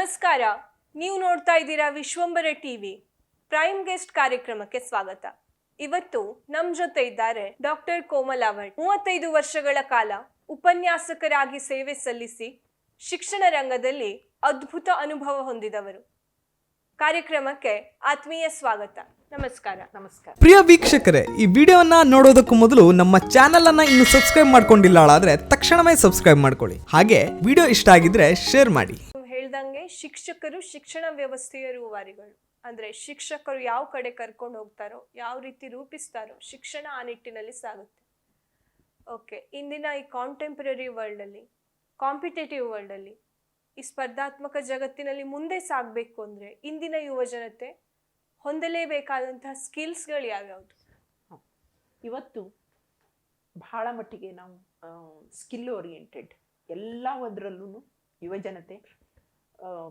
ನಮಸ್ಕಾರ. ನೀವು ನೋಡ್ತಾ ಇದ್ದೀರಾ ವಿಶ್ವಂಬರ ಟಿವಿ. ಪ್ರೈಮ್ ಗೆಸ್ಟ್ ಕಾರ್ಯಕ್ರಮಕ್ಕೆ ಸ್ವಾಗತ. ಇವತ್ತು ನಮ್ಮ ಜೊತೆ ಇದ್ದಾರೆ ಡಾಕ್ಟರ್ ಕೋಮಲಾ ಭಟ್. 35 ವರ್ಷಗಳ ಕಾಲ ಉಪನ್ಯಾಸಕರಾಗಿ ಸೇವೆ ಸಲ್ಲಿಸಿ ಶಿಕ್ಷಣ ರಂಗದಲ್ಲಿ ಅದ್ಭುತ ಅನುಭವ ಹೊಂದಿದವರು. ಕಾರ್ಯಕ್ರಮಕ್ಕೆ ಆತ್ಮೀಯ ಸ್ವಾಗತ. ನಮಸ್ಕಾರ. ನಮಸ್ಕಾರ. ಪ್ರಿಯ ವೀಕ್ಷಕರೇ, ಈ ವಿಡಿಯೋವನ್ನ ನೋಡೋದಕ್ಕೂ ಮೊದಲು ನಮ್ಮ ಚಾನೆಲ್ ಅನ್ನ ಇನ್ನು ಸಬ್ಸ್ಕ್ರೈಬ್ ಮಾಡ್ಕೊಂಡಿಲ್ಲ ಆದ್ರೆ ತಕ್ಷಣವೇ ಸಬ್ಸ್ಕ್ರೈಬ್ ಮಾಡ್ಕೊಳ್ಳಿ. ಹಾಗೆ ವಿಡಿಯೋ ಇಷ್ಟ ಆಗಿದ್ರೆ ಶೇರ್ ಮಾಡಿ. ಹೇಳ್ದಂಗೆ ಶಿಕ್ಷಕರು ಶಿಕ್ಷಣ ವ್ಯವಸ್ಥೆಯ ರೂವಾರಿಗಳು. ಅಂದ್ರೆ ಶಿಕ್ಷಕರು ಯಾವ ಕಡೆ ಕರ್ಕೊಂಡು ಹೋಗ್ತಾರೋ, ಯಾವ ರೀತಿ ರೂಪಿಸ್ತಾರೋ, ಶಿಕ್ಷಣ ಆ ನಿಟ್ಟಿನಲ್ಲಿ ಸಾಗುತ್ತೆ. ಓಕೆ, ಇಂದಿನ ಈ ಕಾಂಟೆಂಪರರಿ ವರ್ಲ್ಡ್ ಅಲ್ಲಿ, ಕಾಂಪಿಟೇಟಿವ್ ವರ್ಲ್ಡ್ ಅಲ್ಲಿ, ಈ ಸ್ಪರ್ಧಾತ್ಮಕ ಜಗತ್ತಿನಲ್ಲಿ ಮುಂದೆ ಸಾಗಬೇಕು ಅಂದ್ರೆ ಇಂದಿನ ಯುವ ಜನತೆ ಹೊಂದಲೇಬೇಕಾದಂತಹ ಸ್ಕಿಲ್ಸ್ಗಳು ಯಾವ್ಯಾವುದು? ಇವತ್ತು ಬಹಳ ಮಟ್ಟಿಗೆ ನಾವು ಸ್ಕಿಲ್ ಓರಿಯೆಂಟೆಡ್ ಎಲ್ಲದರಲ್ಲೂ ಯುವಜನತೆ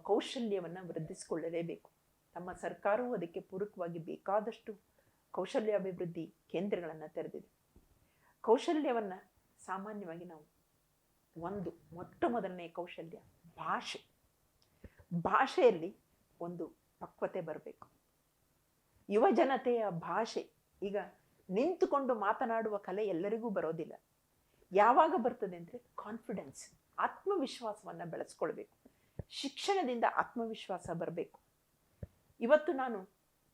ಕೌಶಲ್ಯವನ್ನು ವೃದ್ಧಿಸಿಕೊಳ್ಳಲೇಬೇಕು. ನಮ್ಮ ಸರ್ಕಾರವು ಅದಕ್ಕೆ ಪೂರಕವಾಗಿ ಬೇಕಾದಷ್ಟು ಕೌಶಲ್ಯಾಭಿವೃದ್ಧಿ ಕೇಂದ್ರಗಳನ್ನು ತೆರೆದಿದೆ. ಕೌಶಲ್ಯವನ್ನು ಸಾಮಾನ್ಯವಾಗಿ ನಾವು ಮೊಟ್ಟ ಮೊದಲನೇ ಕೌಶಲ್ಯ ಭಾಷೆಯಲ್ಲಿ ಒಂದು ಪಕ್ವತೆ ಬರಬೇಕು. ಯುವಜನತೆಯ ಭಾಷೆ ಈಗ ನಿಂತುಕೊಂಡು ಮಾತನಾಡುವ ಕಲೆ ಎಲ್ಲರಿಗೂ ಬರೋದಿಲ್ಲ. ಯಾವಾಗ ಬರ್ತದೆ ಅಂದರೆ ಕಾನ್ಫಿಡೆನ್ಸ್, ಆತ್ಮವಿಶ್ವಾಸವನ್ನು ಬೆಳೆಸ್ಕೊಳ್ಬೇಕು. ಶಿಕ್ಷಣದಿಂದ ಆತ್ಮವಿಶ್ವಾಸ ಬರಬೇಕು. ಇವತ್ತು ನಾನು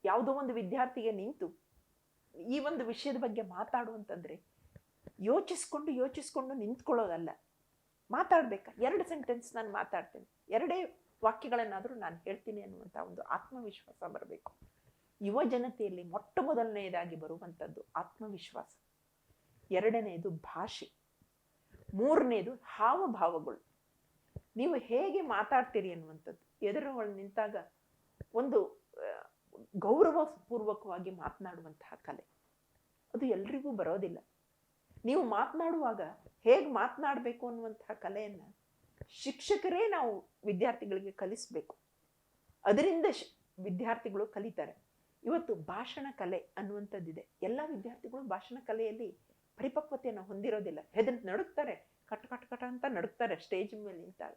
ಯಾವುದೋ ಒಂದು ವಿದ್ಯಾರ್ಥಿಗೆ ನಿಂತು ಈ ಒಂದು ವಿಷಯದ ಬಗ್ಗೆ ಮಾತಾಡುವಂತಂದ್ರೆ ಯೋಚಿಸ್ಕೊಂಡು ನಿಂತ್ಕೊಳ್ಳೋದಲ್ಲ, ಮಾತಾಡ್ಬೇಕಾ. 2 ಸೆಂಟೆನ್ಸ್ ನಾನು ಮಾತಾಡ್ತೇನೆ, 2 ವಾಕ್ಯಗಳನ್ನಾದರೂ ನಾನು ಹೇಳ್ತೀನಿ ಅನ್ನುವಂಥ ಒಂದು ಆತ್ಮವಿಶ್ವಾಸ ಬರಬೇಕು. ಯುವ ಜನತೆಯಲ್ಲಿ ಮೊಟ್ಟ ಮೊದಲನೆಯದಾಗಿ ಬರುವಂಥದ್ದು ಆತ್ಮವಿಶ್ವಾಸ, 2ನೇದು ಭಾಷೆ, 3ನೇದು ಹಾವಭಾವಗಳು. ನೀವು ಹೇಗೆ ಮಾತಾಡ್ತೀರಿ ಅನ್ನುವಂಥದ್ದು, ಎದುರುಗಳು ನಿಂತಾಗ ಒಂದು ಗೌರವಪೂರ್ವಕವಾಗಿ ಮಾತನಾಡುವಂತಹ ಕಲೆ, ಅದು ಎಲ್ರಿಗೂ ಬರೋದಿಲ್ಲ. ನೀವು ಮಾತನಾಡುವಾಗ ಹೇಗೆ ಮಾತನಾಡಬೇಕು ಅನ್ನುವಂತಹ ಕಲೆಯನ್ನು ಶಿಕ್ಷಕರೇ ನಾವು ವಿದ್ಯಾರ್ಥಿಗಳಿಗೆ ಕಲಿಸಬೇಕು. ಅದರಿಂದ ವಿದ್ಯಾರ್ಥಿಗಳು ಕಲಿತಾರೆ. ಇವತ್ತು ಭಾಷಣ ಕಲೆ ಅನ್ನುವಂಥದ್ದಿದೆ. ಎಲ್ಲ ವಿದ್ಯಾರ್ಥಿಗಳು ಭಾಷಣ ಕಲೆಯಲ್ಲಿ ಪರಿಪಕ್ವತೆಯನ್ನು ಹೊಂದಿರೋದಿಲ್ಲ. ನಡುಕ್ತಾರೆ, ಕಟ್ ಅಂತ ನಡುಕ್ತಾರೆ ಸ್ಟೇಜ್ ಮೇಲೆ ನಿಂತಾಗ.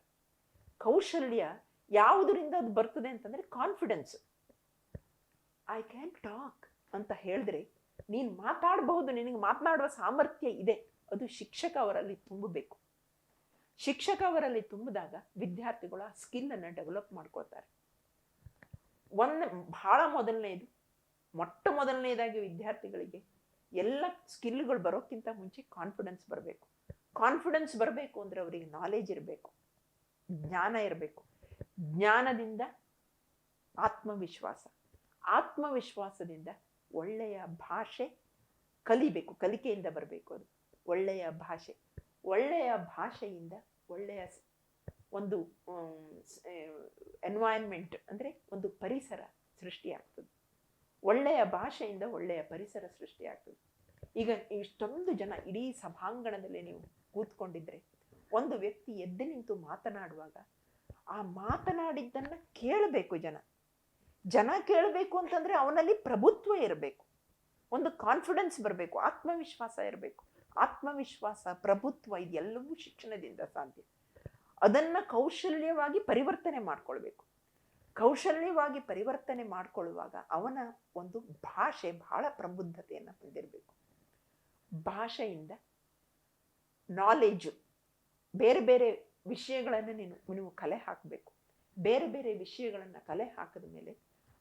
ಕೌಶಲ್ಯ ಯಾವುದರಿಂದ ಅದು ಬರ್ತದೆ ಅಂತಂದ್ರೆ ಕಾನ್ಫಿಡೆನ್ಸ್. ಐ ಕ್ಯಾನ್ ಟಾಕ್ ಅಂತ ಹೇಳಿದ್ರೆ ನೀನು ಮಾತಾಡಬಹುದು, ನಿನಗೆ ಮಾತನಾಡುವ ಸಾಮರ್ಥ್ಯ ಇದೆ, ಅದು ಶಿಕ್ಷಕ ಅವರಲ್ಲಿ ತುಂಬಬೇಕು. ಶಿಕ್ಷಕ ಅವರಲ್ಲಿ ತುಂಬಿದಾಗ ವಿದ್ಯಾರ್ಥಿಗಳು ಆ ಸ್ಕಿಲ್ ಅನ್ನು ಡೆವಲಪ್ ಮಾಡ್ಕೊಳ್ತಾರೆ. ಬಹಳ ಮೊಟ್ಟ ಮೊದಲನೇದಾಗಿ ವಿದ್ಯಾರ್ಥಿಗಳಿಗೆ ಎಲ್ಲ ಸ್ಕಿಲ್ಗಳು ಬರೋಕ್ಕಿಂತ ಮುಂಚೆ ಕಾನ್ಫಿಡೆನ್ಸ್ ಬರಬೇಕು. ಕಾನ್ಫಿಡೆನ್ಸ್ ಬರಬೇಕು ಅಂದ್ರೆ ಅವರಿಗೆ ನಾಲೆಜ್ ಇರಬೇಕು, ಜ್ಞಾನ ಇರಬೇಕು. ಜ್ಞಾನದಿಂದ ಆತ್ಮವಿಶ್ವಾಸ, ಆತ್ಮವಿಶ್ವಾಸದಿಂದ ಒಳ್ಳೆಯ ಭಾಷೆ ಕಲಿಬೇಕು, ಕಲಿಕೆಯಿಂದ ಬರಬೇಕು. ಅದು ಒಳ್ಳೆಯ ಭಾಷೆ, ಒಳ್ಳೆಯ ಭಾಷೆಯಿಂದ ಒಳ್ಳೆಯ ಒಂದು ಎನ್ವೈರನ್ಮೆಂಟ್ ಅಂದರೆ ಒಂದು ಪರಿಸರ ಸೃಷ್ಟಿಯಾಗ್ತದೆ. ಒಳ್ಳೆಯ ಭಾಷೆಯಿಂದ ಒಳ್ಳೆಯ ಪರಿಸರ ಸೃಷ್ಟಿಯಾಗ್ತದೆ. ಈಗ ಇಷ್ಟೊಂದು ಜನ ಇಡೀ ಸಭಾಂಗಣದಲ್ಲಿ ನೀವು ಕೂತ್ಕೊಂಡಿದ್ರೆ ಒಂದು ವ್ಯಕ್ತಿ ಎದ್ದು ನಿಂತು ಮಾತನಾಡುವಾಗ ಆ ಮಾತನಾಡಿದ್ದನ್ನು ಕೇಳಬೇಕು. ಜನ ಕೇಳಬೇಕು ಅಂತಂದ್ರೆ ಅವನಲ್ಲಿ ಪ್ರಭುತ್ವ ಇರಬೇಕು, ಒಂದು ಕಾನ್ಫಿಡೆನ್ಸ್ ಬರಬೇಕು, ಆತ್ಮವಿಶ್ವಾಸ ಇರಬೇಕು. ಆತ್ಮವಿಶ್ವಾಸ, ಪ್ರಭುತ್ವ ಇದೆಲ್ಲವೂ ಶಿಕ್ಷಣದಿಂದ ಸಾಧ್ಯ. ಅದನ್ನ ಕೌಶಲ್ಯವಾಗಿ ಪರಿವರ್ತನೆ ಮಾಡ್ಕೊಳ್ಬೇಕು. ಕೌಶಲ್ಯವಾಗಿ ಪರಿವರ್ತನೆ ಮಾಡ್ಕೊಳ್ಳುವಾಗ ಅವನ ಒಂದು ಭಾಷೆ ಬಹಳ ಪ್ರಬುದ್ಧತೆಯನ್ನು ಹೊಂದಿರಬೇಕು. ಭಾಷೆಯಿಂದ ನಾಲೆಜು, ಬೇರೆ ಬೇರೆ ವಿಷಯಗಳನ್ನು ನೀವು ಕಲೆ ಹಾಕಬೇಕು. ಬೇರೆ ಬೇರೆ ವಿಷಯಗಳನ್ನು ಕಲೆ ಹಾಕಿದ ಮೇಲೆ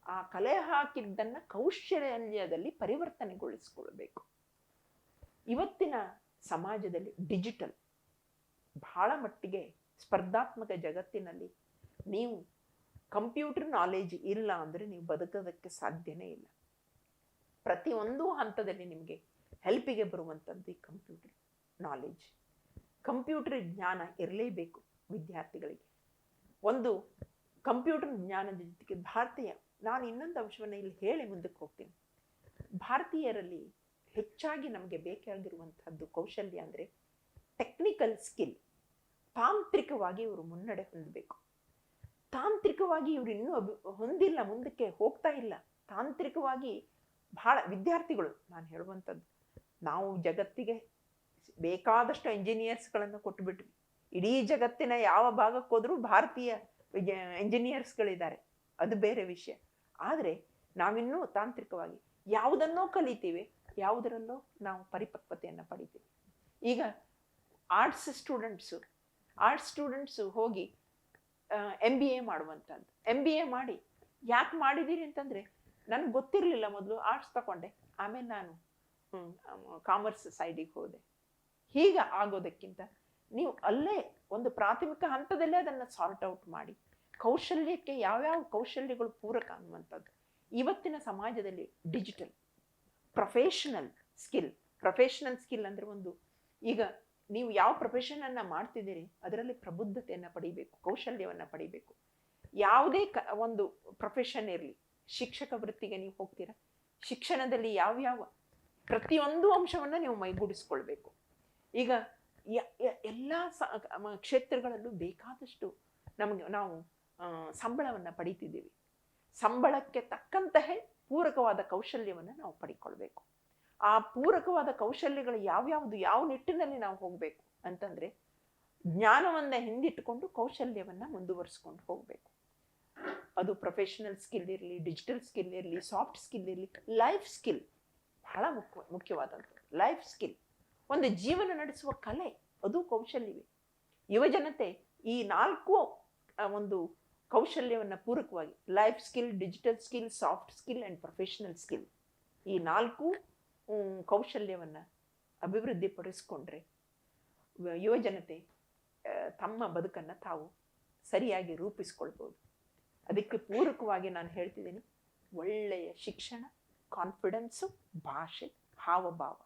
ಆ ಕಲೆ ಹಾಕಿದ್ದನ್ನು ಕೌಶಲ್ಯದಲ್ಲಿ ಪರಿವರ್ತನೆಗೊಳಿಸ್ಕೊಳ್ಬೇಕು. ಇವತ್ತಿನ ಸಮಾಜದಲ್ಲಿ ಡಿಜಿಟಲ್ ಬಹಳ ಮಟ್ಟಿಗೆ ಸ್ಪರ್ಧಾತ್ಮಕ ಜಗತ್ತಿನಲ್ಲಿ ನೀವು ಕಂಪ್ಯೂಟರ್ ನಾಲೆಜ್ ಇಲ್ಲ ಅಂದರೆ ನೀವು ಬದುಕೋದಕ್ಕೆ ಸಾಧ್ಯನೇ ಇಲ್ಲ. ಪ್ರತಿಯೊಂದು ಹಂತದಲ್ಲಿ ನಿಮಗೆ ಹೆಲ್ಪಿಗೆ ಬರುವಂಥದ್ದು ಈ ಕಂಪ್ಯೂಟರ್ ನಾಲೆಜ್, ಕಂಪ್ಯೂಟರ್ ಜ್ಞಾನ ಇರಲೇಬೇಕು ವಿದ್ಯಾರ್ಥಿಗಳಿಗೆ. ಒಂದು ಕಂಪ್ಯೂಟರ್ ಜ್ಞಾನದ ಜೊತೆಗೆ ನಾನು ಇನ್ನೊಂದು ಅಂಶವನ್ನು ಇಲ್ಲಿ ಹೇಳಿ ಮುಂದಕ್ಕೆ ಹೋಗ್ತೀನಿ. ಭಾರತೀಯರಲ್ಲಿ ಹೆಚ್ಚಾಗಿ ನಮಗೆ ಬೇಕಾಗಿರುವಂಥದ್ದು ಕೌಶಲ್ಯ ಅಂದರೆ ಟೆಕ್ನಿಕಲ್ ಸ್ಕಿಲ್. ತಾಂತ್ರಿಕವಾಗಿ ಇವರು ಮುನ್ನಡೆ ಹೊಂದಬೇಕು. ತಾಂತ್ರಿಕವಾಗಿ ಇವರು ಇನ್ನೂ ಹೊಂದಿಲ್ಲ, ಮುಂದಕ್ಕೆ ಹೋಗ್ತಾ ಇಲ್ಲ. ತಾಂತ್ರಿಕವಾಗಿ ಬಹಳ ವಿದ್ಯಾರ್ಥಿಗಳು, ನಾನು ಹೇಳುವಂಥದ್ದು, ನಾವು ಜಗತ್ತಿಗೆ ಬೇಕಾದಷ್ಟು ಇಂಜಿನಿಯರ್ಸ್ಗಳನ್ನು ಕೊಟ್ಟುಬಿಟ್ವಿ. ಇಡೀ ಜಗತ್ತಿನ ಯಾವ ಭಾಗಕ್ಕೆ ಹೋದರೂ ಭಾರತೀಯ ಎಂಜಿನಿಯರ್ಸ್ಗಳಿದ್ದಾರೆ, ಅದು ಬೇರೆ ವಿಷಯ. ಆದರೆ ನಾವಿನ್ನೂ ತಾಂತ್ರಿಕವಾಗಿ ಯಾವುದನ್ನೋ ಕಲಿತೀವಿ, ಯಾವುದರಲ್ಲೋ ನಾವು ಪರಿಪಕ್ವತೆಯನ್ನು ಪಡಿತೀವಿ. ಈಗ ಆರ್ಟ್ಸ್ ಸ್ಟೂಡೆಂಟ್ಸು ಹೋಗಿ MBA ಮಾಡುವಂಥದ್ದು. MBA ಮಾಡಿ ಯಾಕೆ ಮಾಡಿದ್ದೀರಿ ಅಂತಂದರೆ, ನನಗೆ ಗೊತ್ತಿರಲಿಲ್ಲ, ಮೊದಲು ಆರ್ಟ್ಸ್ ತಗೊಂಡೆ, ಆಮೇಲೆ ನಾನು ಕಾಮರ್ಸ್ ಸೈಡಿಗೆ ಹೋದೆ. ಹೀಗೆ ಆಗೋದಕ್ಕಿಂತ ನೀವು ಅಲ್ಲೇ ಒಂದು ಪ್ರಾಥಮಿಕ ಹಂತದಲ್ಲೇ ಅದನ್ನು ಸಾರ್ಟ್ ಔಟ್ ಮಾಡಿ, ಕೌಶಲ್ಯಕ್ಕೆ ಯಾವ್ಯಾವ ಕೌಶಲ್ಯಗಳು ಪೂರಕ ಅನ್ನುವಂಥದ್ದು. ಇವತ್ತಿನ ಸಮಾಜದಲ್ಲಿ ಡಿಜಿಟಲ್ ಪ್ರೊಫೆಷನಲ್ ಸ್ಕಿಲ್ ಅಂದರೆ ಒಂದು, ಈಗ ನೀವು ಯಾವ ಪ್ರೊಫೆಷನನ್ನು ಮಾಡ್ತಿದ್ದೀರಿ ಅದರಲ್ಲಿ ಪ್ರಬುದ್ಧತೆಯನ್ನು ಪಡಿಬೇಕು, ಕೌಶಲ್ಯವನ್ನು ಪಡಿಬೇಕು. ಯಾವುದೇ ಒಂದು ಪ್ರೊಫೆಷನ್ ಇರಲಿ, ಶಿಕ್ಷಕ ವೃತ್ತಿಗೆ ನೀವು ಹೋಗ್ತೀರಾ, ಶಿಕ್ಷಣದಲ್ಲಿ ಯಾವ್ಯಾವ ಪ್ರತಿಯೊಂದು ಅಂಶವನ್ನು ನೀವು ಮೈಗೂಡಿಸ್ಕೊಳ್ಬೇಕು. ಈಗ ಎಲ್ಲ ಕ್ಷೇತ್ರಗಳಲ್ಲೂ ಬೇಕಾದಷ್ಟು ನಾವು ಸಂಬಳವನ್ನು ಪಡಿತಿದ್ದೀವಿ. ಸಂಬಳಕ್ಕೆ ತಕ್ಕಂತಹ ಪೂರಕವಾದ ಕೌಶಲ್ಯವನ್ನು ನಾವು ಪಡಿಕೊಳ್ಬೇಕು. ಆ ಪೂರಕವಾದ ಕೌಶಲ್ಯಗಳು ಯಾವ ನಿಟ್ಟಿನಲ್ಲಿ ನಾವು ಹೋಗಬೇಕು ಅಂತಂದರೆ, ಜ್ಞಾನವನ್ನು ಹಿಂದಿಟ್ಟುಕೊಂಡು ಕೌಶಲ್ಯವನ್ನು ಮುಂದುವರಿಸ್ಕೊಂಡು ಹೋಗಬೇಕು. ಅದು ಪ್ರೊಫೆಷನಲ್ ಸ್ಕಿಲ್ ಇರಲಿ, ಡಿಜಿಟಲ್ ಸ್ಕಿಲ್ ಇರಲಿ, ಸಾಫ್ಟ್ ಸ್ಕಿಲ್ ಇರಲಿ, ಲೈಫ್ ಸ್ಕಿಲ್ ಬಹಳ ಮುಖ್ಯವಾದಂಥದ್ದು. ಲೈಫ್ ಸ್ಕಿಲ್ ಒಂದು ಜೀವನ ನಡೆಸುವ ಕಲೆ, ಅದು ಕೌಶಲ್ಯವೇ. ಯುವಜನತೆ ಈ 4 ಒಂದು ಕೌಶಲ್ಯವನ್ನು ಪೂರಕವಾಗಿ, life skill, digital skill, soft skill and professional skill, ಈ 4 ಕೌಶಲ್ಯವನ್ನು ಅಭಿವೃದ್ಧಿಪಡಿಸ್ಕೊಂಡ್ರೆ ಯುವಜನತೆ ತಮ್ಮ ಬದುಕನ್ನು ತಾವು ಸರಿಯಾಗಿ ರೂಪಿಸ್ಕೊಳ್ಬೋದು. ಅದಕ್ಕೆ ಪೂರಕವಾಗಿ ನಾನು ಹೇಳ್ತಿದ್ದೀನಿ, ಒಳ್ಳೆಯ ಶಿಕ್ಷಣ, ಕಾನ್ಫಿಡೆನ್ಸು, ಭಾಷೆ, ಹಾವಭಾವ,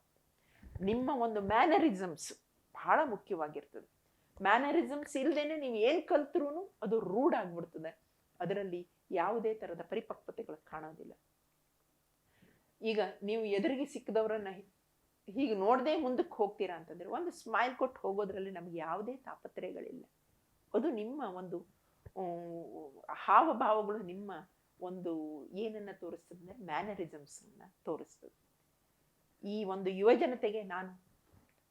ನಿಮ್ಮ ಒಂದು ಮ್ಯಾನರಿಸಮ್ಸ್ ಬಹಳ ಮುಖ್ಯವಾಗಿರ್ತದೆ. ಮ್ಯಾನರಿಸಮ್ಸ್ ಇಲ್ಲದೇನೆ ನೀವು ಏನು ಕಲ್ತ್ರೂ ಅದು ರೂಢ ಆಗಿಬಿಡ್ತದೆ, ಅದರಲ್ಲಿ ಯಾವುದೇ ಥರದ ಪರಿಪಕ್ವತೆಗಳು ಕಾಣೋದಿಲ್ಲ. ಈಗ ನೀವು ಎದುರಿಗೆ ಸಿಕ್ಕದವರನ್ನ ಹೀಗೆ ನೋಡದೆ ಮುಂದಕ್ಕೆ ಹೋಗ್ತೀರಾ ಅಂತಂದರೆ, ಒಂದು ಸ್ಮೈಲ್ ಕೊಟ್ಟು ಹೋಗೋದ್ರಲ್ಲಿ ನಮಗೆ ಯಾವುದೇ ತಾಪತ್ರಯಗಳಿಲ್ಲ. ಅದು ನಿಮ್ಮ ಒಂದು ಹಾವಭಾವಗಳು ನಿಮ್ಮ ಒಂದು ಏನನ್ನು ತೋರಿಸ್ತದೆ ಅಂದರೆ ಮ್ಯಾನರಿಸಮ್ಸನ್ನು ತೋರಿಸ್ತದೆ. ಈ ಒಂದು ಯುವಜನತೆಗೆ ನಾನು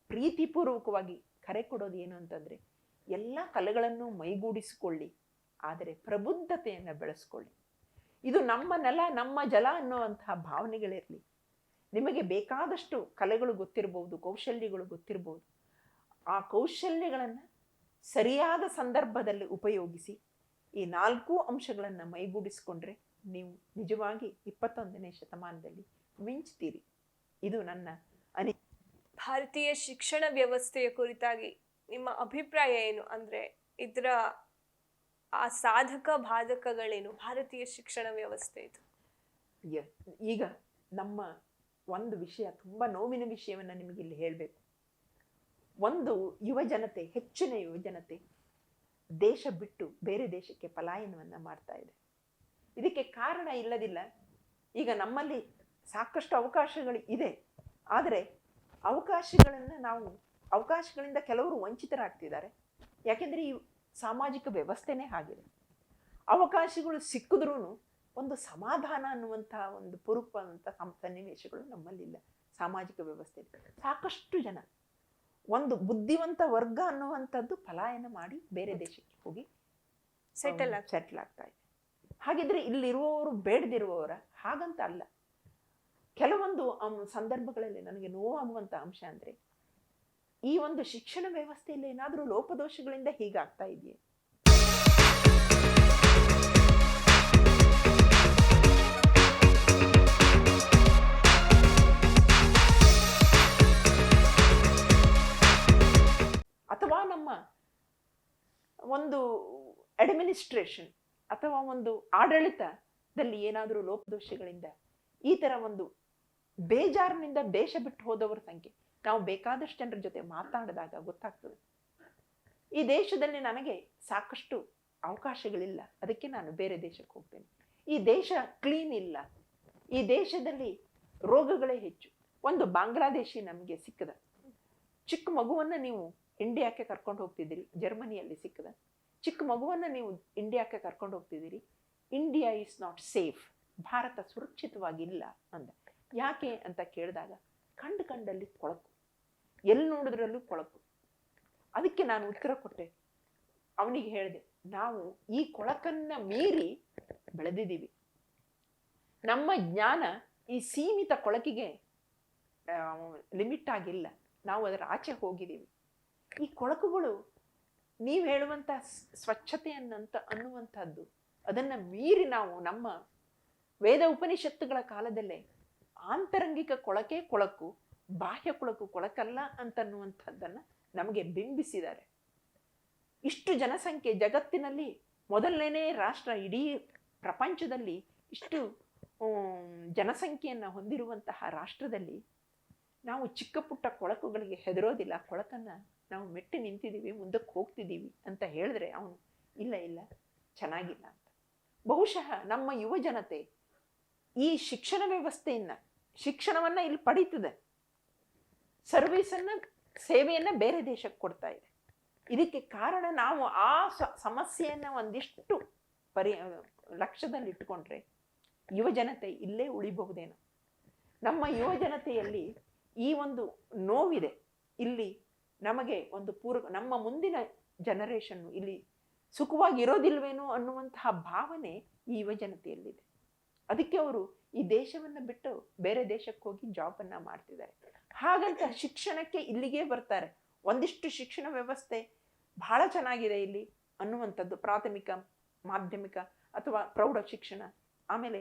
ಪ್ರೀತಿಪೂರ್ವಕವಾಗಿ ಕರೆ ಕೊಡೋದು ಏನು ಅಂತಂದರೆ, ಎಲ್ಲ ಕಲೆಗಳನ್ನು ಮೈಗೂಡಿಸಿಕೊಳ್ಳಿ, ಆದರೆ ಪ್ರಬುದ್ಧತೆಯನ್ನು ಬೆಳೆಸ್ಕೊಳ್ಳಿ. ಇದು ನಮ್ಮ ನೆಲ, ನಮ್ಮ ಜಲ ಅನ್ನುವಂತಹ ಭಾವನೆಗಳಿರಲಿ. ನಿಮಗೆ ಬೇಕಾದಷ್ಟು ಕಲೆಗಳು ಗೊತ್ತಿರ್ಬೋದು, ಕೌಶಲ್ಯಗಳು ಗೊತ್ತಿರ್ಬೋದು. ಆ ಕೌಶಲ್ಯಗಳನ್ನು ಸರಿಯಾದ ಸಂದರ್ಭದಲ್ಲಿ ಉಪಯೋಗಿಸಿ ಈ 4 ಅಂಶಗಳನ್ನು ಮೈಗೂಡಿಸಿಕೊಂಡ್ರೆ ನೀವು ನಿಜವಾಗಿ 21ನೇ ಶತಮಾನದಲ್ಲಿ ಮಿಂಚ್ತೀರಿ. ಇದು ನನ್ನ ಭಾರತೀಯ ಶಿಕ್ಷಣ ವ್ಯವಸ್ಥೆಯ ಕುರಿತಾಗಿ ನಿಮ್ಮ ಅಭಿಪ್ರಾಯ ಏನು? ಅಂದರೆ ಇದರ ಆ ಸಾಧಕ ಬಾಧಕಗಳೇನು ಭಾರತೀಯ ಶಿಕ್ಷಣ ವ್ಯವಸ್ಥೆ ಇದು? ಈಗ ನಮ್ಮ ಒಂದು ವಿಷಯ, ತುಂಬ ನೋವಿನ ವಿಷಯವನ್ನು ನಿಮಗೆ ಇಲ್ಲಿ ಹೇಳಬೇಕು. ಒಂದು ಯುವಜನತೆ, ಹೆಚ್ಚಿನ ಯುವಜನತೆ ದೇಶ ಬಿಟ್ಟು ಬೇರೆ ದೇಶಕ್ಕೆ ಪಲಾಯನವನ್ನು ಮಾಡ್ತಾ ಇದೆ. ಇದಕ್ಕೆ ಕಾರಣ ಇಲ್ಲದಿಲ್ಲ. ಈಗ ನಮ್ಮಲ್ಲಿ ಸಾಕಷ್ಟು ಅವಕಾಶಗಳು ಇದೆ, ಆದರೆ ಅವಕಾಶಗಳಿಂದ ಕೆಲವರು ವಂಚಿತರಾಗ್ತಿದ್ದಾರೆ. ಯಾಕೆಂದರೆ ಈ ಸಾಮಾಜಿಕ ವ್ಯವಸ್ಥೆನೇ ಆಗಿದೆ. ಅವಕಾಶಗಳು ಸಿಕ್ಕಿದ್ರೂ ಒಂದು ಸಮಾಧಾನ ಅನ್ನುವಂತಹ ಒಂದು ಪೂರಕವಾದಂಥ ಸನ್ನಿವೇಶಗಳು ನಮ್ಮಲ್ಲಿಲ್ಲ. ಸಾಮಾಜಿಕ ವ್ಯವಸ್ಥೆ ಸಾಕಷ್ಟು ಜನ, ಒಂದು ಬುದ್ಧಿವಂತ ವರ್ಗ ಅನ್ನುವಂಥದ್ದು ಪಲಾಯನ ಮಾಡಿ ಬೇರೆ ದೇಶಕ್ಕೆ ಹೋಗಿ ಸೆಟಲ್ ಆಗ್ತಾ ಇದೆ. ಹಾಗಿದ್ರೆ ಇಲ್ಲಿರುವವರು ಬೇಡದಿರುವವರ? ಹಾಗಂತ ಅಲ್ಲ. ಕೆಲವೊಂದು ಸಂದರ್ಭಗಳಲ್ಲಿ ನನಗೆ ನೋವಾಗುವಂಥ ಅಂಶ ಅಂದರೆ, ಈ ಒಂದು ಶಿಕ್ಷಣ ವ್ಯವಸ್ಥೆಯಲ್ಲಿ ಏನಾದರೂ ಲೋಪದೋಷಗಳಿಂದ ಹೀಗಾಗ್ತಾ ಇದೆಯೇ? ಅಥವಾ ನಮ್ಮ ಒಂದು ಅಡ್ಮಿನಿಸ್ಟ್ರೇಷನ್ ಅಥವಾ ಒಂದು ಆಡಳಿತದಲ್ಲಿ ಏನಾದರೂ ಲೋಪದೋಷಗಳಿಂದ ಈ ಥರ ಒಂದು ಬೇಜಾರಿನಿಂದ ದೇಶ ಬಿಟ್ಟು ಹೋದವರ ಸಂಖ್ಯೆ ನಾವು ಬೇಕಾದಷ್ಟು ಜನರ ಜೊತೆ ಮಾತಾಡಿದಾಗ ಗೊತ್ತಾಗ್ತದೆ. ಈ ದೇಶದಲ್ಲಿ ನನಗೆ ಸಾಕಷ್ಟು ಅವಕಾಶಗಳಿಲ್ಲ, ಅದಕ್ಕೆ ನಾನು ಬೇರೆ ದೇಶಕ್ಕೆ ಹೋಗ್ತೇನೆ. ಈ ದೇಶ ಕ್ಲೀನ್ ಇಲ್ಲ, ಈ ದೇಶದಲ್ಲಿ ರೋಗಗಳೇ ಹೆಚ್ಚು. ಒಂದು ಬಾಂಗ್ಲಾದೇಶಿ ನಮಗೆ ಸಿಕ್ಕದ ಚಿಕ್ಕ ಮಗುವನ್ನು ನೀವು ಇಂಡಿಯಾಕ್ಕೆ ಕರ್ಕೊಂಡು ಹೋಗ್ತಿದ್ದೀರಿ, ಜರ್ಮನಿಯಲ್ಲಿ ಸಿಕ್ಕದ ಚಿಕ್ಕ ಮಗುವನ್ನು ನೀವು ಇಂಡಿಯಾಕ್ಕೆ ಕರ್ಕೊಂಡು ಹೋಗ್ತಿದ್ದೀರಿ, India is not safe, Bharat ಸುರಕ್ಷಿತವಾಗಿಲ್ಲ ಅಂದ. ಯಾಕೆ ಅಂತ ಕೇಳಿದಾಗ ಕಂಡಲ್ಲಿ ಕೊಳಕು, ಎಲ್ಲಿ ನೋಡಿದ್ರಲ್ಲೂ ಕೊಳಕು. ಅದಕ್ಕೆ ನಾನು ಉತ್ತರ ಕೊಟ್ಟೆ. ಅವನಿಗೆ ಹೇಳಿದೆ, ನಾವು ಈ ಕೊಳಕನ್ನ ಮೀರಿ ಬೆಳೆದಿದ್ದೀವಿ. ನಮ್ಮ ಜ್ಞಾನ ಈ ಸೀಮಿತ ಕೊಳಕಿಗೆ ಲಿಮಿಟ್ ಆಗಿಲ್ಲ, ನಾವು ಅದರ ಆಚೆ ಹೋಗಿದ್ದೀವಿ. ಈ ಕೊಳಕುಗಳು ನೀವು ಹೇಳುವಂಥ ಅನ್ನುವಂಥದ್ದು ಅದನ್ನ ಮೀರಿ ನಾವು ನಮ್ಮ ವೇದ ಉಪನಿಷತ್ತುಗಳ ಕಾಲದಲ್ಲೇ ಆಂತರಂಗಿಕ ಕೊಳಕೆ ಕೊಳಕು, ಬಾಹ್ಯ ಕೊಳಕು ಕೊಳಕಲ್ಲ ಅಂತನ್ನುವಂಥದ್ದನ್ನು ನಮಗೆ ಬಿಂಬಿಸಿದ್ದಾರೆ. ಇಷ್ಟು ಜನಸಂಖ್ಯೆ, ಜಗತ್ತಿನಲ್ಲಿ ಮೊದಲನೇ ರಾಷ್ಟ್ರ, ಇಡೀ ಪ್ರಪಂಚದಲ್ಲಿ ಇಷ್ಟು ಜನಸಂಖ್ಯೆಯನ್ನು ಹೊಂದಿರುವಂತಹ ರಾಷ್ಟ್ರದಲ್ಲಿ ನಾವು ಚಿಕ್ಕ ಪುಟ್ಟ ಕೊಳಕುಗಳಿಗೆ ಹೆದರೋದಿಲ್ಲ. ಕೊಳಕನ್ನು ನಾವು ಮೆಟ್ಟಿ ನಿಂತಿದ್ದೀವಿ, ಮುಂದಕ್ಕೆ ಹೋಗ್ತಿದ್ದೀವಿ ಅಂತ ಹೇಳಿದ್ರೆ ಅವನು ಇಲ್ಲ ಚೆನ್ನಾಗಿಲ್ಲ ಅಂತ. ಬಹುಶಃ ನಮ್ಮ ಯುವ ಜನತೆ ಈ ಶಿಕ್ಷಣ ವ್ಯವಸ್ಥೆಯನ್ನ, ಶಿಕ್ಷಣವನ್ನ ಇಲ್ಲಿ ಪಡೀತದೆ, ಸರ್ವಿಸನ್ನ, ಸೇವೆಯನ್ನ ಬೇರೆ ದೇಶಕ್ಕೆ ಕೊಡ್ತಾ ಇದೆ. ಇದಕ್ಕೆ ಕಾರಣ ನಾವು ಆ ಸಮಸ್ಯೆಯನ್ನ ಒಂದಿಷ್ಟು ಲಕ್ಷ್ಯದಲ್ಲಿಟ್ಟುಕೊಂಡ್ರೆ ಯುವ ಜನತೆ ಇಲ್ಲೇ ಉಳಿಬಹುದೇನೋ. ನಮ್ಮ ಯುವ ಜನತೆಯಲ್ಲಿ ಈ ಒಂದು ನೋವಿದೆ. ಇಲ್ಲಿ ನಮಗೆ ಒಂದು ನಮ್ಮ ಮುಂದಿನ ಜನರೇಷನ್ನು ಇಲ್ಲಿ ಸುಖವಾಗಿರೋದಿಲ್ವೇನೋ ಅನ್ನುವಂತಹ ಭಾವನೆ ಈ ಯುವ ಜನತೆಯಲ್ಲಿದೆ. ಅದಕ್ಕೆ ಅವರು ಈ ದೇಶವನ್ನು ಬಿಟ್ಟು ಬೇರೆ ದೇಶಕ್ಕೆ ಹೋಗಿ ಜಾಬನ್ನ ಮಾಡ್ತಿದ್ದಾರೆ. ಹಾಗಂತ ಶಿಕ್ಷಣಕ್ಕೆ ಇಲ್ಲಿಗೆ ಬರ್ತಾರೆ. ಒಂದಿಷ್ಟು ಶಿಕ್ಷಣ ವ್ಯವಸ್ಥೆ ಬಹಳ ಚೆನ್ನಾಗಿದೆ ಇಲ್ಲಿ ಅನ್ನುವಂಥದ್ದು, ಪ್ರಾಥಮಿಕ, ಮಾಧ್ಯಮಿಕ ಅಥವಾ ಪ್ರೌಢ ಶಿಕ್ಷಣ, ಆಮೇಲೆ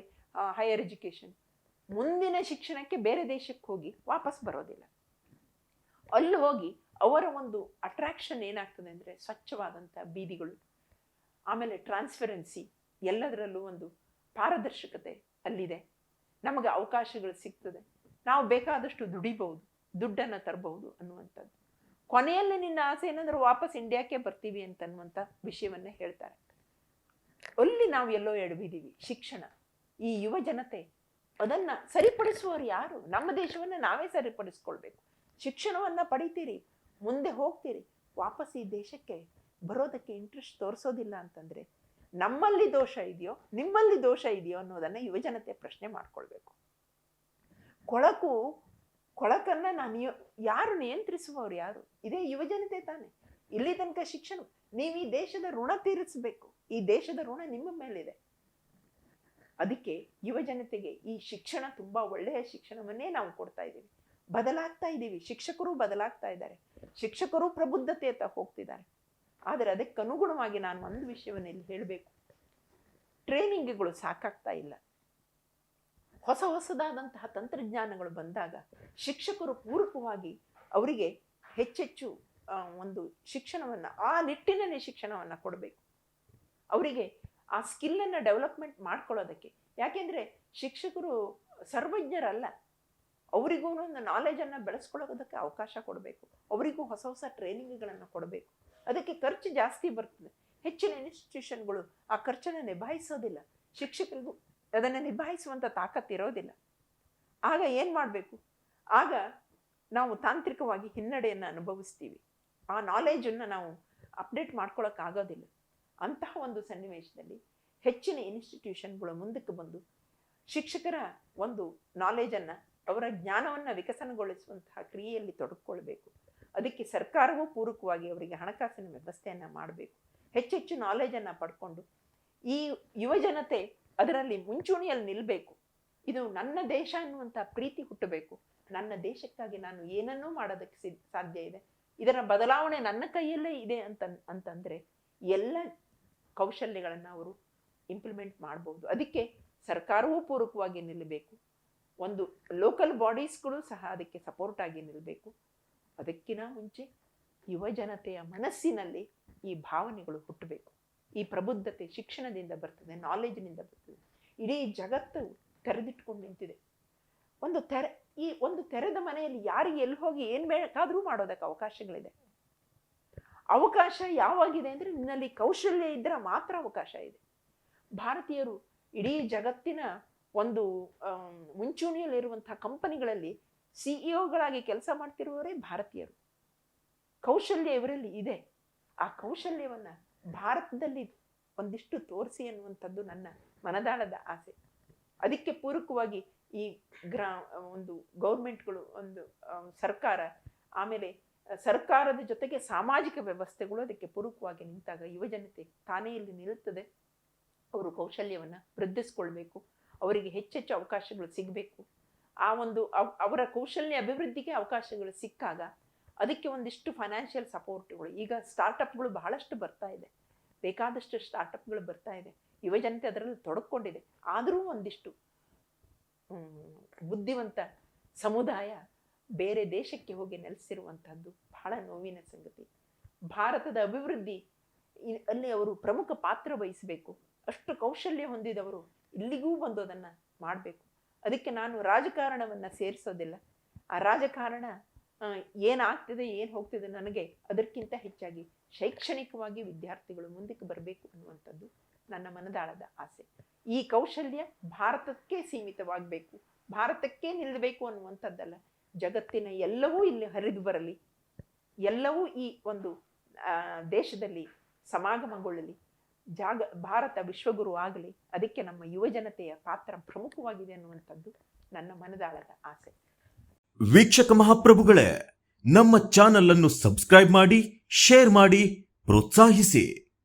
ಹೈಯರ್ ಎಜುಕೇಶನ್, ಮುಂದಿನ ಶಿಕ್ಷಣಕ್ಕೆ ಬೇರೆ ದೇಶಕ್ಕೆ ಹೋಗಿ ವಾಪಸ್ ಬರೋದಿಲ್ಲ. ಅಲ್ಲಿ ಹೋಗಿ ಅವರ ಒಂದು ಅಟ್ರಾಕ್ಷನ್ ಏನಾಗ್ತದೆ ಅಂದರೆ ಸ್ವಚ್ಛವಾದಂಥ ಬೀದಿಗಳು, ಆಮೇಲೆ ಟ್ರಾನ್ಸ್ಪರೆನ್ಸಿ, ಎಲ್ಲದರಲ್ಲೂ ಒಂದು ಪಾರದರ್ಶಕತೆ ಅಲ್ಲಿದೆ. ನಮಗೆ ಅವಕಾಶಗಳು ಸಿಗ್ತದೆ, ನಾವು ಬೇಕಾದಷ್ಟು ದುಡಿಬಹುದು, ದುಡ್ಡನ್ನು ತರಬಹುದು ಅನ್ನುವಂಥದ್ದು. ಕೊನೆಯಲ್ಲಿ ನಿನ್ನ ಆಸೆ ಏನಂದ್ರೆ ವಾಪಸ್ ಇಂಡಿಯಾಕ್ಕೆ ಬರ್ತೀವಿ ಅಂತನ್ನುವಂಥ ವಿಷಯವನ್ನೇ ಹೇಳ್ತಾರೆ. ಅಲ್ಲಿ ನಾವು ಎಲ್ಲೋ ಎಡವಿದ್ದೀವಿ. ಶಿಕ್ಷಣ, ಈ ಯುವ ಜನತೆ ಅದನ್ನ ಸರಿಪಡಿಸುವವರು ಯಾರು? ನಮ್ಮ ದೇಶವನ್ನು ನಾವೇ ಸರಿಪಡಿಸ್ಕೊಳ್ಬೇಕು. ಶಿಕ್ಷಣವನ್ನ ಪಡಿತೀರಿ, ಮುಂದೆ ಹೋಗ್ತೀರಿ, ವಾಪಸ್ ಈ ದೇಶಕ್ಕೆ ಬರೋದಕ್ಕೆ ಇಂಟ್ರೆಸ್ಟ್ ತೋರಿಸೋದಿಲ್ಲ ಅಂತಂದ್ರೆ ನಮ್ಮಲ್ಲಿ ದೋಷ ಇದೆಯೋ ನಿಮ್ಮಲ್ಲಿ ದೋಷ ಇದೆಯೋ ಅನ್ನೋದನ್ನ ಯುವಜನತೆ ಪ್ರಶ್ನೆ ಮಾಡ್ಕೊಳ್ಬೇಕು. ಕೊಳಕನ್ನ ನಾನು ಯಾರು ನಿಯಂತ್ರಿಸುವವರು ಯಾರು? ಇದೇ ಯುವಜನತೆ ತಾನೆ. ಇಲ್ಲಿ ತನಕ ಶಿಕ್ಷಣ, ನೀವು ಈ ದೇಶದ ಋಣ ತೀರಿಸಬೇಕು. ಈ ದೇಶದ ಋಣ ನಿಮ್ಮ ಮೇಲಿದೆ. ಅದಕ್ಕೆ ಯುವಜನತೆಗೆ ಈ ಶಿಕ್ಷಣ ತುಂಬಾ ಒಳ್ಳೆಯ ಶಿಕ್ಷಣವನ್ನೇ ನಾವು ಕೊಡ್ತಾ ಇದ್ದೀವಿ. ಬದಲಾಗ್ತಾ ಇದ್ದೀವಿ, ಶಿಕ್ಷಕರು ಬದಲಾಗ್ತಾ ಇದ್ದಾರೆ, ಶಿಕ್ಷಕರು ಪ್ರಬುದ್ಧತೆಯತ್ತ ಹೋಗ್ತಿದ್ದಾರೆ. ಆದರೆ ಅದಕ್ಕನುಗುಣವಾಗಿ ನಾನು ಒಂದು ವಿಷಯವನ್ನು ಇಲ್ಲಿ ಹೇಳಬೇಕು. ಟ್ರೈನಿಂಗ್ಗಳು ಸಾಕಾಗ್ತಾ ಇಲ್ಲ. ಹೊಸದಾದಂತಹ ತಂತ್ರಜ್ಞಾನಗಳು ಬಂದಾಗ ಶಿಕ್ಷಕರು ಪೂರಕವಾಗಿ ಅವರಿಗೆ ಹೆಚ್ಚೆಚ್ಚು ಒಂದು ಶಿಕ್ಷಣವನ್ನು, ಆ ನಿಟ್ಟಿನಲ್ಲಿ ಶಿಕ್ಷಣವನ್ನು ಕೊಡಬೇಕು. ಅವರಿಗೆ ಆ ಸ್ಕಿಲ್ಲನ್ನು ಡೆವಲಪ್ಮೆಂಟ್ ಮಾಡ್ಕೊಳ್ಳೋದಕ್ಕೆ. ಯಾಕೆಂದರೆ ಶಿಕ್ಷಕರು ಸರ್ವಜ್ಞರಲ್ಲ, ಅವರಿಗೂ ಒಂದು ನಾಲೆಜನ್ನು ಬೆಳೆಸ್ಕೊಳ್ಳೋದಕ್ಕೆ ಅವಕಾಶ ಕೊಡಬೇಕು. ಅವರಿಗೂ ಹೊಸ ಟ್ರೈನಿಂಗ್ಗಳನ್ನು ಕೊಡಬೇಕು. ಅದಕ್ಕೆ ಖರ್ಚು ಜಾಸ್ತಿ ಬರ್ತದೆ. ಹೆಚ್ಚಿನ ಇನ್ಸ್ಟಿಟ್ಯೂಷನ್ಗಳು ಆ ಖರ್ಚನ್ನು ನಿಭಾಯಿಸೋದಿಲ್ಲ, ಶಿಕ್ಷಕರಿಗೂ ಅದನ್ನು ನಿಭಾಯಿಸುವಂಥ ತಾಕತ್ತಿರೋದಿಲ್ಲ. ಆಗ ಏನು ಮಾಡಬೇಕು? ಆಗ ನಾವು ತಾಂತ್ರಿಕವಾಗಿ ಹಿನ್ನಡೆಯನ್ನು ಅನುಭವಿಸ್ತೀವಿ. ಆ ನಾಲೆಜನ್ನು ನಾವು ಅಪ್ಡೇಟ್ ಮಾಡ್ಕೊಳ್ಳೋಕ್ಕಾಗೋದಿಲ್ಲ. ಅಂತಹ ಒಂದು ಸನ್ನಿವೇಶದಲ್ಲಿ ಹೆಚ್ಚಿನ ಇನ್ಸ್ಟಿಟ್ಯೂಷನ್ಗಳು ಮುಂದಕ್ಕೆ ಬಂದು ಶಿಕ್ಷಕರ ಒಂದು ನಾಲೆಜನ್ನು, ಅವರ ಜ್ಞಾನವನ್ನು ವಿಕಸನಗೊಳಿಸುವಂತಹ ಕ್ರಿಯೆಯಲ್ಲಿ ತೊಡಗಿಕೊಳ್ಬೇಕು. ಅದಕ್ಕೆ ಸರ್ಕಾರವೂ ಪೂರಕವಾಗಿ ಅವರಿಗೆ ಹಣಕಾಸಿನ ವ್ಯವಸ್ಥೆಯನ್ನು ಮಾಡಬೇಕು. ಹೆಚ್ಚೆಚ್ಚು ನಾಲೆಜನ್ನು ಪಡ್ಕೊಂಡು ಈ ಯುವಜನತೆ ಅದರಲ್ಲಿ ಮುಂಚೂಣಿಯಲ್ಲಿ ನಿಲ್ಲಬೇಕು. ಇದು ನನ್ನ ದೇಶ ಅನ್ನುವಂಥ ಪ್ರೀತಿ ಹುಟ್ಟಬೇಕು. ನನ್ನ ದೇಶಕ್ಕಾಗಿ ನಾನು ಏನನ್ನೂ ಮಾಡೋದಕ್ಕೆ ಸಾಧ್ಯ ಇದೆ, ಇದರ ಬದಲಾವಣೆ ನನ್ನ ಕೈಯಲ್ಲೇ ಇದೆ ಅಂತಂದರೆ ಎಲ್ಲ ಕೌಶಲ್ಯಗಳನ್ನು ಅವರು ಇಂಪ್ಲಿಮೆಂಟ್ ಮಾಡ್ಬೋದು. ಅದಕ್ಕೆ ಸರ್ಕಾರವೂ ಪೂರಕವಾಗಿ ನಿಲ್ಲಬೇಕು. ಒಂದು ಲೋಕಲ್ ಬಾಡೀಸ್ಗಳು ಸಹ ಅದಕ್ಕೆ ಸಪೋರ್ಟ್ ಆಗಿ ನಿಲ್ಲಬೇಕು. ಅದಕ್ಕಿಂತ ಮುಂಚೆ ಯುವಜನತೆಯ ಮನಸ್ಸಿನಲ್ಲಿ ಈ ಭಾವನೆಗಳು ಹುಟ್ಟಬೇಕು. ಈ ಪ್ರಬುದ್ಧತೆ ಶಿಕ್ಷಣದಿಂದ ಬರ್ತದೆ, ನಾಲೆಜ್ನಿಂದ ಬರ್ತದೆ. ಇಡೀ ಜಗತ್ತು ತೆರೆದಿಟ್ಕೊಂಡು ನಿಂತಿದೆ. ಒಂದು ತೆರೆದ ಮನೆಯಲ್ಲಿ ಯಾರಿಗೆ ಎಲ್ಲಿ ಹೋಗಿ ಏನು ಬೇಕಾದರೂ ಮಾಡೋದಕ್ಕೆ ಅವಕಾಶಗಳಿದೆ. ಅವಕಾಶ ಯಾವಾಗಿದೆ ಅಂದರೆ ನಿನ್ನಲ್ಲಿ ಕೌಶಲ್ಯ ಇದ್ದರೆ ಮಾತ್ರ ಅವಕಾಶ ಇದೆ. ಭಾರತೀಯರು ಇಡೀ ಜಗತ್ತಿನ ಒಂದು ಮುಂಚೂಣಿಯಲ್ಲಿರುವಂತಹ ಕಂಪನಿಗಳಲ್ಲಿ ಸಿಇಒಗಳಾಗಿ ಕೆಲಸ ಮಾಡ್ತಿರುವವರೇ ಭಾರತೀಯರು. ಕೌಶಲ್ಯ ಇವರಲ್ಲಿ ಇದೆ. ಆ ಕೌಶಲ್ಯವನ್ನು ಭಾರತದಲ್ಲಿ ಒಂದಿಷ್ಟು ತೋರಿಸಿ ಅನ್ನುವಂಥದ್ದು ನನ್ನ ಮನದಾಳದ ಆಸೆ. ಅದಕ್ಕೆ ಪೂರಕವಾಗಿ ಈ ಒಂದು ಗೌರ್ಮೆಂಟ್ಗಳು, ಒಂದು ಸರ್ಕಾರ, ಆಮೇಲೆ ಸರ್ಕಾರದ ಜೊತೆಗೆ ಸಾಮಾಜಿಕ ವ್ಯವಸ್ಥೆಗಳು ಅದಕ್ಕೆ ಪೂರಕವಾಗಿ ನಿಂತಾಗ ಯುವಜನತೆ ತಾನೇ ಇಲ್ಲಿ ನಿಲ್ಲುತ್ತದೆ. ಅವರು ಕೌಶಲ್ಯವನ್ನು ವೃದ್ಧಿಸ್ಕೊಳ್ಬೇಕು, ಅವರಿಗೆ ಹೆಚ್ಚೆಚ್ಚು ಅವಕಾಶಗಳು ಸಿಗಬೇಕು. ಆ ಒಂದು ಅವರ ಕೌಶಲ್ಯ ಅಭಿವೃದ್ಧಿಗೆ ಅವಕಾಶಗಳು ಸಿಕ್ಕಾಗ ಅದಕ್ಕೆ ಒಂದಿಷ್ಟು ಫೈನಾನ್ಷಿಯಲ್ ಸಪೋರ್ಟ್ಗಳು, ಈಗ ಸ್ಟಾರ್ಟಪ್ಗಳು ಬಹಳಷ್ಟು ಬರ್ತಾ ಇದೆ, ಬೇಕಾದಷ್ಟು ಸ್ಟಾರ್ಟಪ್ಗಳು ಬರ್ತಾ ಇದೆ, ಯುವಜನತೆ ಅದರಲ್ಲಿ ತೊಡಕೊಂಡಿದೆ. ಆದರೂ ಒಂದಿಷ್ಟು ಬುದ್ಧಿವಂತ ಸಮುದಾಯ ಬೇರೆ ದೇಶಕ್ಕೆ ಹೋಗಿ ನೆಲೆಸಿರುವಂತಹದ್ದು ಬಹಳ ನೋವಿನ ಸಂಗತಿ. ಭಾರತದ ಅಭಿವೃದ್ಧಿ ಅಲ್ಲಿ ಅವರು ಪ್ರಮುಖ ಪಾತ್ರ ವಹಿಸಬೇಕು. ಅಷ್ಟು ಕೌಶಲ್ಯ ಹೊಂದಿದವರು ಇಲ್ಲಿಗೂ ಬಂದು ಅದನ್ನು ಮಾಡಬೇಕು. ಅದಕ್ಕೆ ನಾನು ರಾಜಕಾರಣವನ್ನು ಸೇರಿಸೋದಿಲ್ಲ. ಆ ರಾಜಕಾರಣ ಏನಾಗ್ತಿದೆ ಏನು ಹೋಗ್ತಿದೆ ನನಗೆ ಅದಕ್ಕಿಂತ ಹೆಚ್ಚಾಗಿ ಶೈಕ್ಷಣಿಕವಾಗಿ ವಿದ್ಯಾರ್ಥಿಗಳು ಮುಂದಕ್ಕೆ ಬರಬೇಕು ಅನ್ನುವಂಥದ್ದು ನನ್ನ ಮನದಾಳದ ಆಸೆ. ಈ ಕೌಶಲ್ಯ ಭಾರತಕ್ಕೆ ಸೀಮಿತವಾಗಬೇಕು, ಭಾರತಕ್ಕೆ ನಿಲ್ಲಬೇಕು ಅನ್ನುವಂಥದ್ದಲ್ಲ. ಜಗತ್ತಿನ ಎಲ್ಲವೂ ಇಲ್ಲಿ ಹರಿದು ಬರಲಿ, ಎಲ್ಲವೂ ಈ ಒಂದು ದೇಶದಲ್ಲಿ ಸಮಾಗಮಗೊಳ್ಳಲಿ, ಭಾರತ ವಿಶ್ವಗುರು ಆಗಲಿ. ಅದಕ್ಕೆ ನಮ್ಮ ಯುವಜನತೆಯ ಪಾತ್ರ ಪ್ರಮುಖವಾಗಿದೆ ಅನ್ನುವಂಥದ್ದು ನನ್ನ ಮನದಾಳದ ಆಸೆ. ವೀಕ್ಷಕ ಮಹಾಪ್ರಭುಗಳೇ, ನಮ್ಮ ಚಾನಲ್ ಅನ್ನು ಸಬ್ಸ್ಕ್ರೈಬ್ ಮಾಡಿ, ಶೇರ್ ಮಾಡಿ, ಪ್ರೋತ್ಸಾಹಿಸಿ.